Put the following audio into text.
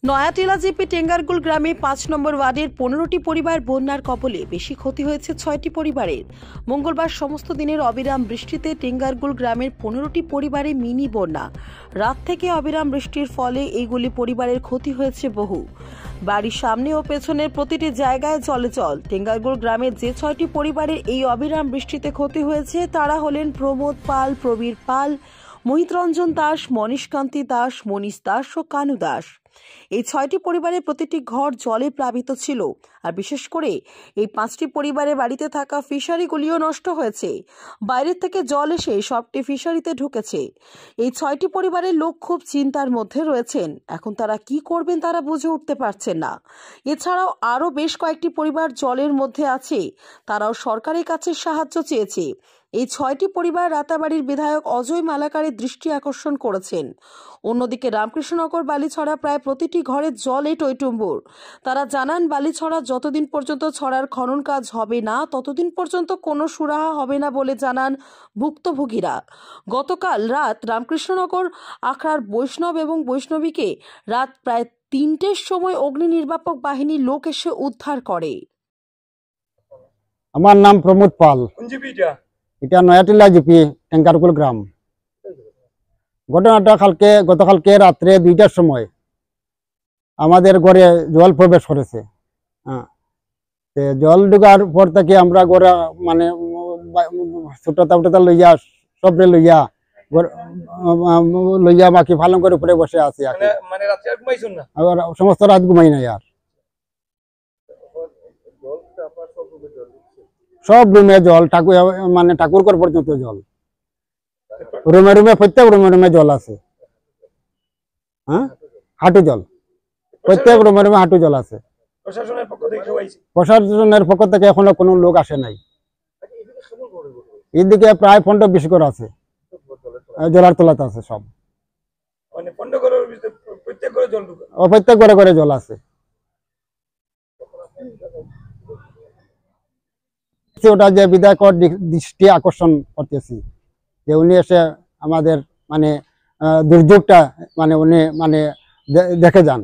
নয়াটিলা GP টেঙ্গারগুল গ্রামে ৫ নম্বর ওয়ার্ডের ১৫টি পরিবার বন্যার কবলে। বেশি ক্ষতি হয়েছে ৬টি পরিবারের। মঙ্গলবার সমস্ত দিনের অবিরাম বৃষ্টিতে টেঙ্গারগুল গ্রামের ১৫টি পরিবারে মিনি বন্যা। রাত থেকে অবিরাম বৃষ্টির ফলে এইগুলি পরিবারের ক্ষতি হয়েছে বহু। বাড়ির সামনে ও পেছনের প্রতিটি জায়গায় জলে জল। টেঙ্গারগুল গ্রামের যে ৬টি পরিবারের এই অবিরাম বৃষ্টিতে ক্ষতি হয়েছে তারা হলেন প্রমোদ পাল, প্রবীর পাল, মোহিতরঞ্জন দাস, মনীষকান্তি দাস, মনীষ দাস ও কানু দাস। এই ৬টি পরিবারের প্রতিটি ঘর জলে প্লাবিত ছিল। আর বিশেষ করে এই ৫টি পরিবারের বাড়িতে থাকা ফিশারিগুলিও নষ্ট হয়েছে। বাইরের থেকে জল এসে সবটি ফিশারিতে ঢুকেছে। এই ৬টি পরিবারের লোক খুব চিন্তার মধ্যে রয়েছেন। এখন তারা কি করবেন তারা বুঝে উঠতে পারছেন না। এছাড়াও আরও বেশ কয়েকটি পরিবার জলের মধ্যে আছে, তারাও সরকারের কাছে সাহায্য চেয়েছে। এই ৬টি পরিবার রাতাবাড়ির বিধায়ক অজয় মালাকারের দৃষ্টি আকর্ষণ করেছেন। অন্যদিকে রামকৃষ্ণনগর বালিছড়া প্রায় প্রতিটি ঘরে জলে টইটুম্বুর। তারা জানান, বালিছড়া যতদিন পর্যন্ত ছড়ার খনন কাজ হবে না ততদিন পর্যন্ত কোনো সুরাহা হবে না বলে জানান ভুক্তভোগীরা। গতকাল রাত রামকৃষ্ণনগর আখড়ার বৈষ্ণব এবং বৈষ্ণবীকে রাত প্রায় ৩টের সময় অগ্নি নির্বাপক বাহিনীর লোক এসে উদ্ধার করে। আমার নাম প্রমোদ পাল, এটা নয়াটিলা জিপি টেঙ্গারগুল গ্রাম। ঘটনাটা গতকালকে রাত্রে ২টার সময় আমাদের ঘরে জল প্রবেশ করেছে। জল ঢুকার পর থেকে আমরা ঘরে মানে ছোট তাপটা লইয়া সবরে লইয়া বাকি ভালো করে উপরে বসে আছি। সমস্ত রাত ঘুমাই নাই। আর সব রুমে জল, মানে ঠাকুরঘর পর্যন্ত জল। রুমে রুমে প্রত্যেক রুমে জল আছে। হাঁটু জল, প্রত্যেক রুমে হাঁটু জল আছে। প্রশাসনের পক্ষ থেকে এখনো কোনো লোক আসে নাই। এদিকে প্রায় ১৫-২০ ঘর আছে, জলার তলাতে আছে সব। প্রত্যেক ঘরে ঘরে জল আছে। ওটা যে বিধায়কের দৃষ্টি আকর্ষণ করতেছি যে উনি এসে আমাদের মানে দুর্যোগটা মানে উনি মানে দেখে যান।